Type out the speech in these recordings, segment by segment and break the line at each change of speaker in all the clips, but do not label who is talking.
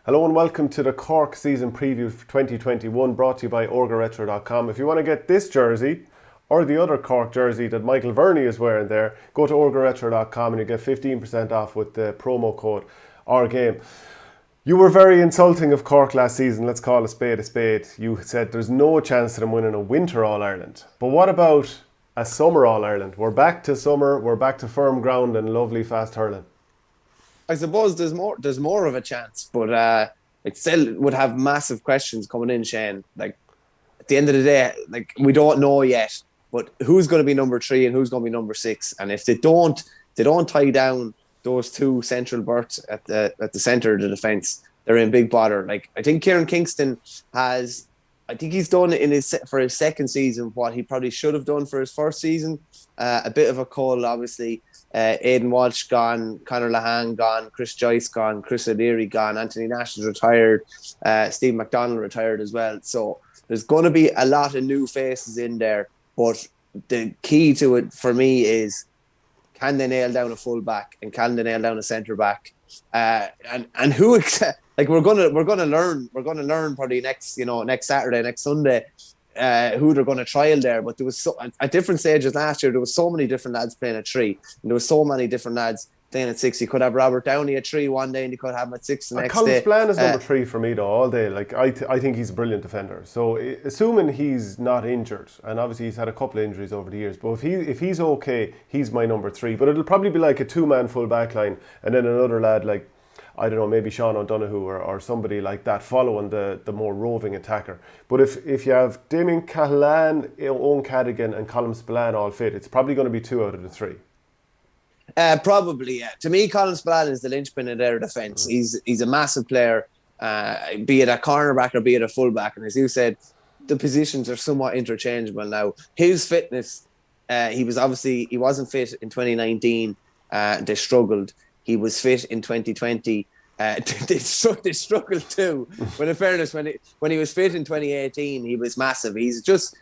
Hello and welcome to the Cork season preview for 2021, brought to you by orgaretro.com. If you want to get this jersey or the other Cork jersey that Michael Verney is wearing there, go to orgaretro.com and you get 15% off with the promo code OurGame. You were very insulting of Cork last season. Let's call a spade a spade. You said there's no chance of them winning a winter All-Ireland. But what about a summer All-Ireland? We're back to summer, we're back to firm ground and lovely fast hurling.
I suppose there's more of a chance, but it still would have massive questions coming in, Shane. Like at the end of the day, like we don't know yet, but who's going to be number three and who's going to be number six? And if they don't tie down those two central berths at the centre of the defence, they're in big bother. Like I think Kieran Kingston has, I think he's done for his second season what he probably should have done for his first season. A bit of a call, obviously. Aidan Walsh gone, Conor Lahan gone, Chris Joyce gone, Chris O'Leary gone, Anthony Nash is retired, Steve McDonald retired as well. So there's going to be a lot of new faces in there. But the key to it for me is, can they nail down a full back and can they nail down a centre back? And who like we're gonna learn probably next Saturday, next Sunday, who they're going to trial there. But there was at different stages last year, there was so many different lads playing at three, and there was so many different lads playing at six. You could have Robert Downey at three one day, and you could have him at six the next
Colin
day.
Spillane is number three for me though all day. Like I think he's a brilliant defender. So assuming he's not injured, and obviously he's had a couple of injuries over the years, but if he's okay, he's my number three. But it'll probably be like a two-man full back line, and then another lad like, I don't know, maybe Sean O'Donoghue or somebody like that following the more roving attacker. But if you have Damien Cahalane, Owen Cadigan and Colin Spillane all fit, it's probably going to be two out of the three.
Probably, yeah. To me, Colin Spillane is the linchpin of their defence. He's a massive player, be it a cornerback or be it a fullback. And as you said, the positions are somewhat interchangeable now. His fitness, he wasn't fit in 2019. They struggled. He was fit in 2020. They struggled too. But in fairness, when he was fit in 2018, he was massive. He's just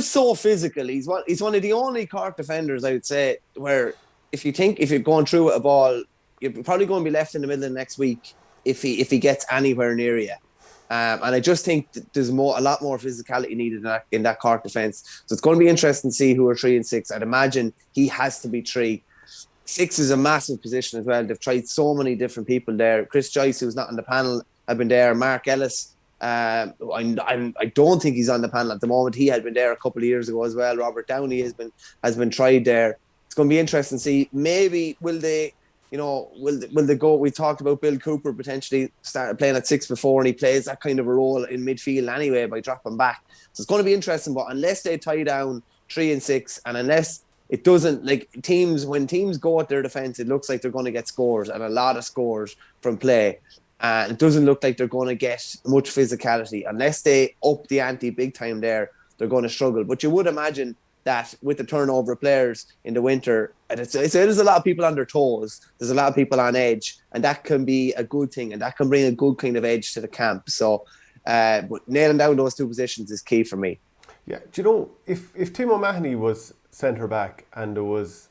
so physical. He's one of the only Cork defenders, I would say, where if you're going through with a ball, you're probably going to be left in the middle of next week if he gets anywhere near you. And I just think there's a lot more physicality needed in that Cork defence. So it's going to be interesting to see who are 3 and 6. I'd imagine he has to be 3. 6 is a massive position as well. They've tried so many different people there. Chris Joyce, who's not on the panel, have been there. Mark Ellis, I don't think he's on the panel at the moment. He had been there a couple of years ago as well. Robert Downey has been tried there. It's going to be interesting to see. Maybe will they go? We talked about Bill Cooper potentially started playing at 6 before, and he plays that kind of a role in midfield anyway by dropping back. So it's going to be interesting. But unless they tie down 3 and 6, and unless it doesn't, like when teams go at their defence, it looks like they're going to get scores and a lot of scores from play. It doesn't look like they're going to get much physicality. Unless they up the ante big time there, they're going to struggle. But you would imagine that with the turnover of players in the winter, and there's a lot of people on their toes, there's a lot of people on edge, and that can be a good thing, and that can bring a good kind of edge to the camp. So but nailing down those two positions is key for me.
Yeah, do you know, if Tim O'Mahony was centre back and there was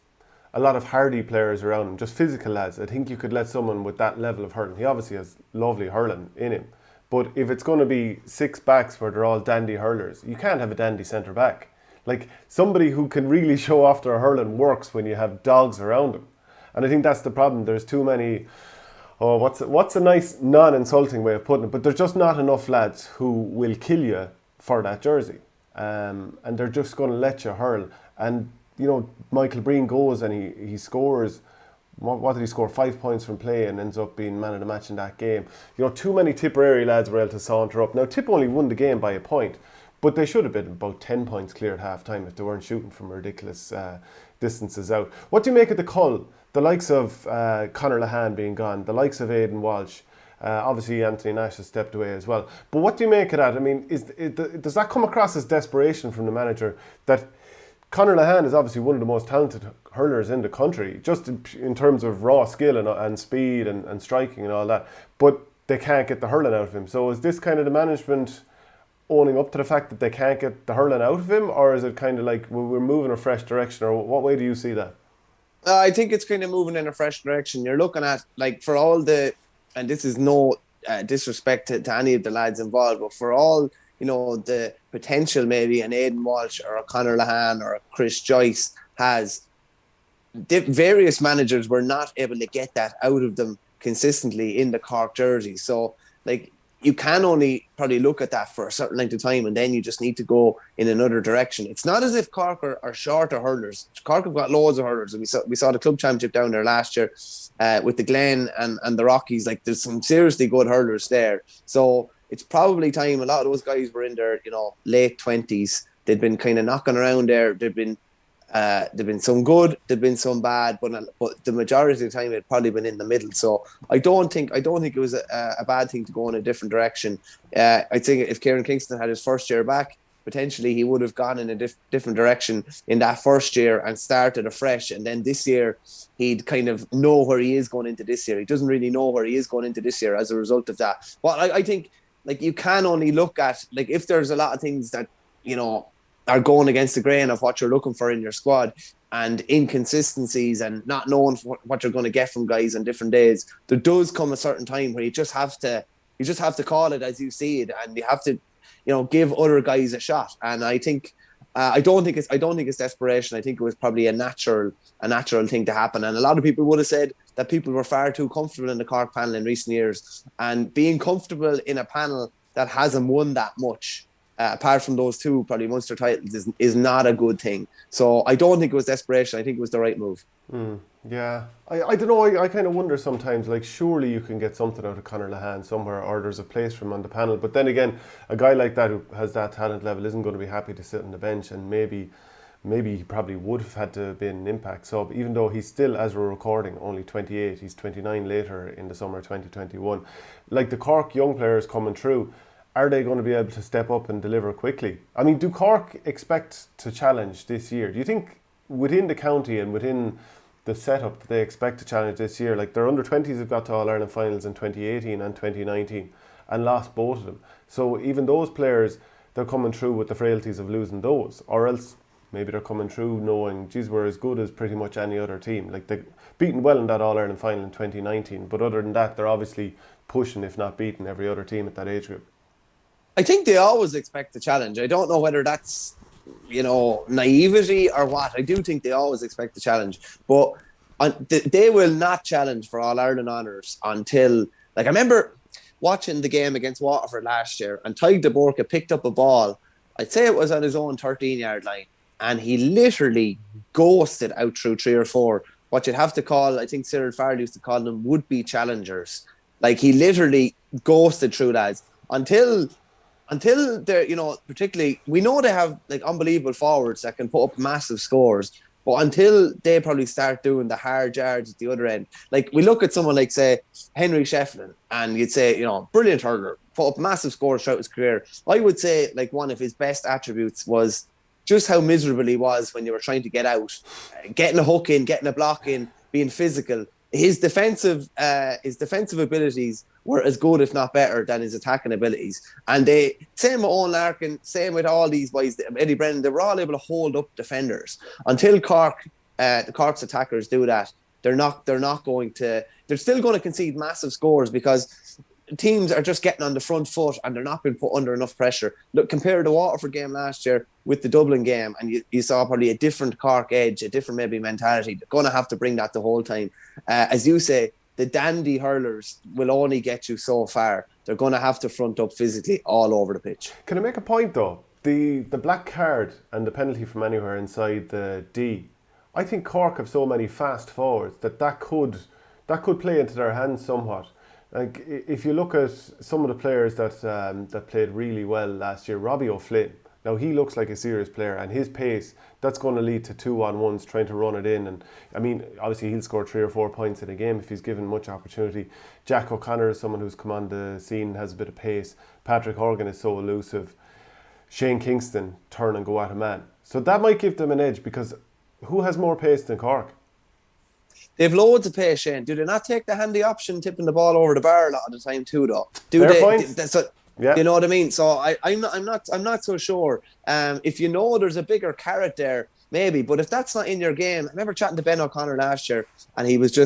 a lot of hardy players around him, just physical lads, I think you could let someone with that level of hurling. He obviously has lovely hurling in him, but if it's going to be 6 backs where they're all dandy hurlers, you can't have a dandy centre back. Like somebody who can really show off their hurling works when you have dogs around them, and I think that's the problem. There's too many. Oh, what's a nice non-insulting way of putting it? But there's just not enough lads who will kill you for that jersey. And they're just going to let you hurl. And you know, Michael Breen goes and he scores. What did he score? 5 points from play and ends up being man of the match in that game. You know, too many Tipperary lads were able to saunter up. Now Tip only won the game by a point, but they should have been about 10 points clear at half time if they weren't shooting from ridiculous distances out. What do you make of the cull? The likes of Conor Lahan being gone, the likes of Aidan Walsh. Obviously, Anthony Nash has stepped away as well. But what do you make of that? I mean, does that come across as desperation from the manager that Conor Lahan is obviously one of the most talented hurlers in the country, just in terms of raw skill and speed and striking and all that, but they can't get the hurling out of him? So is this kind of the management owning up to the fact that they can't get the hurling out of him, or is it kind of like we're moving a fresh direction, or what way do you see that?
I think it's kind of moving in a fresh direction. You're looking at, like, for all the and this is no disrespect to any of the lads involved, but for all, the potential maybe an Aidan Walsh or a Conor Lahan or a Chris Joyce has, various managers were not able to get that out of them consistently in the Cork jersey. So, like, you can only probably look at that for a certain length of time, and then you just need to go in another direction. It's not as if Cork are short of hurlers. Cork have got loads of hurlers. We saw the club championship down there last year with the Glen and the Rockies. Like, there's some seriously good hurlers there. So it's probably time. A lot of those guys were in their late 20s. They'd been kind of knocking around there. There've been some good, there've been some bad, but the majority of the time it probably been in the middle. So I don't think it was a bad thing to go in a different direction. I think if Kieran Kingston had his first year back, potentially he would have gone in a different direction in that first year and started afresh. And then this year he'd kind of know where he is going into this year. He doesn't really know where he is going into this year as a result of that. But I think, like, you can only look at, like, if there's a lot of things that are going against the grain of what you're looking for in your squad, and inconsistencies and not knowing what you're going to get from guys on different days, there does come a certain time where you just have to call it as you see it, and you have to give other guys a shot. And I think I don't think it's desperation. I think it was probably a natural thing to happen. And a lot of people would have said that people were far too comfortable in the Cork panel in recent years, and being comfortable in a panel that hasn't won that much, apart from those two probably Munster titles, is not a good thing. So I don't think it was desperation. I think it was the right move.
Yeah, I don't know. I kind of wonder sometimes, like, surely you can get something out of Conor Lahan somewhere, or there's a place for him on the panel. But then again, a guy like that who has that talent level isn't going to be happy to sit on the bench, and maybe he probably would have had to have been an impact sub, even though he's still, as we're recording, only 28. He's 29 later in the summer 2021. Like, the Cork young players coming through, are they going to be able to step up and deliver quickly? I mean, do Cork expect to challenge this year? Do you think within the county and within the setup that they expect to challenge this year? Like, their under-20s have got to All-Ireland finals in 2018 and 2019 and lost both of them. So even those players, they're coming through with the frailties of losing those. Or else maybe they're coming through knowing, geez, we're as good as pretty much any other team. Like, they're beaten well in that All-Ireland final in 2019. But other than that, they're obviously pushing, if not beating, every other team at that age group.
I think they always expect the challenge. I don't know whether that's, naivety or what. I do think they always expect the challenge. But they will not challenge for All-Ireland honours until, like, I remember watching the game against Waterford last year, and Tadhg de Bourke picked up a ball, I'd say it was on his own 13-yard line, and he literally ghosted out through 3 or 4, what you'd have to call, I think Cyril Farrell used to call them would-be challengers. Like, he literally ghosted through lads until they're, particularly, we know they have, like, unbelievable forwards that can put up massive scores, but until they probably start doing the hard yards at the other end, like, we look at someone like, say, Henry Shefflin, and you'd say, brilliant hurler, put up massive scores throughout his career. I would say, like, one of his best attributes was just how miserable he was when you were trying to get out, getting a hook in, getting a block in, being physical. His defensive abilities were as good, if not better, than his attacking abilities. And same with Owen Larkin, same with all these boys, Eddie Brennan, they were all able to hold up defenders. Until the Cork's attackers do that, they're still going to concede massive scores, because teams are just getting on the front foot and they're not being put under enough pressure. Look, compare the Waterford game last year with the Dublin game, and you saw probably a different Cork edge, a different maybe mentality. They're going to have to bring that the whole time. As you say, the dandy hurlers will only get you so far. They're going to have to front up physically all over the pitch.
Can I make a point though? The black card and the penalty from anywhere inside the D, I think Cork have so many fast forwards that could play into their hands somewhat. Like, if you look at some of the players that played really well last year, Robbie O'Flynn. Now, he looks like a serious player, and his pace, that's going to lead to 2-on-1s trying to run it in. And I mean, obviously he'll score 3 or 4 points in a game if he's given much opportunity. Jack O'Connor is someone who's come on the scene, has a bit of pace. Patrick Horgan is so elusive. Shane Kingston, turn and go at a man. So that might give them an edge, because who has more pace than Cork?
They've loads of pace, Shane. Do they not take the handy option, tipping the ball over the bar a lot of the time too, though?
Fair point.
Yeah. You know what I mean? So I'm not so sure. If there's a bigger carrot there, maybe. But if that's not in your game, I remember chatting to Ben O'Connor last year, and he was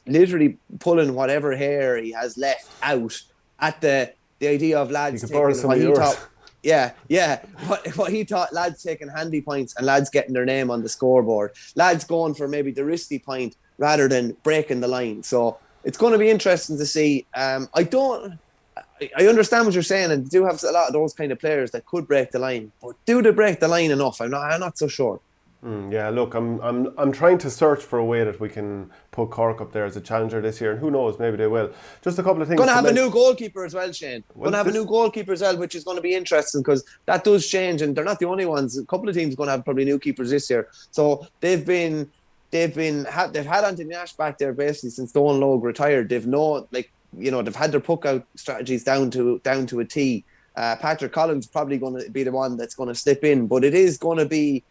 literally pulling whatever hair he has left out at the idea of
You
lads
could borrow
taking
some
what
of
he
yours.
thought. Yeah, yeah. What he thought, lads taking handy points and lads getting their name on the scoreboard. Lads going for maybe the risky point rather than breaking the line. So it's going to be interesting to see. I understand what you're saying, and do have a lot of those kind of players that could break the line. But do they break the line enough? I'm not so sure.
Yeah, look, I'm trying to search for a way that we can put Cork up there as a challenger this year, and who knows, maybe they will. Just a couple of things
Going to
to
have a
mention.
new goalkeeper as well, Shane.
Well,
Going to have a new
this,
goalkeeper as well, which is going to be interesting because that does change, and they're not the only ones. A couple of teams are going to have probably new keepers this year. So they've had Anthony Nash back there basically since Donal Logue retired. They've no they've had their puck out strategies down to a T. Patrick Collins probably going to be the one that's going to slip in, but it is going to be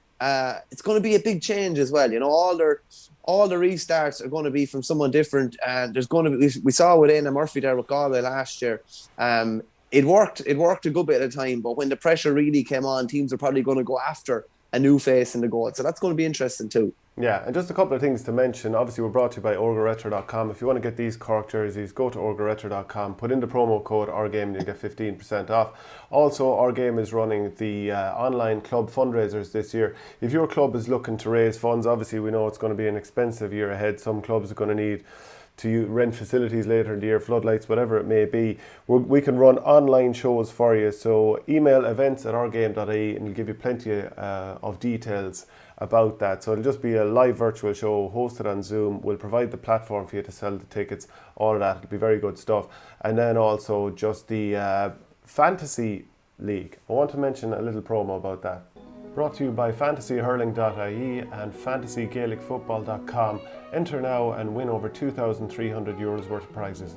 it's going to be a big change as well. You know, all the restarts are going to be from someone different, and there's going to be. We saw with Éanna Murphy there with Galway last year. It worked. It worked a good bit of time, but when the pressure really came on, teams are probably going to go after a new face in the goal. So that's going to be interesting too.
yeah, and just a couple of things to mention. Obviously, we're brought to you by orgaretro.com. If you want to get these Cork jerseys, go to orgaretro.com, put in the promo code OurGame and you get 15% off. Also, Our Game is running the online club fundraisers this year. If your club is looking to raise funds, obviously we know it's going to be an expensive year ahead. Some clubs are going to need to rent facilities later in the year, floodlights, whatever it may be. We can run online shows for you. So email events@ourgame.ie and it'll give you plenty of details about that. So it'll just be a live virtual show hosted on Zoom. We'll provide the platform for you to sell the tickets, all of that. It'll be very good stuff. And then also just the Fantasy League. I want to mention a little promo about that. Brought to you by fantasyhurling.ie and fantasygaelicfootball.com. Enter now and win over €2,300 worth of prizes.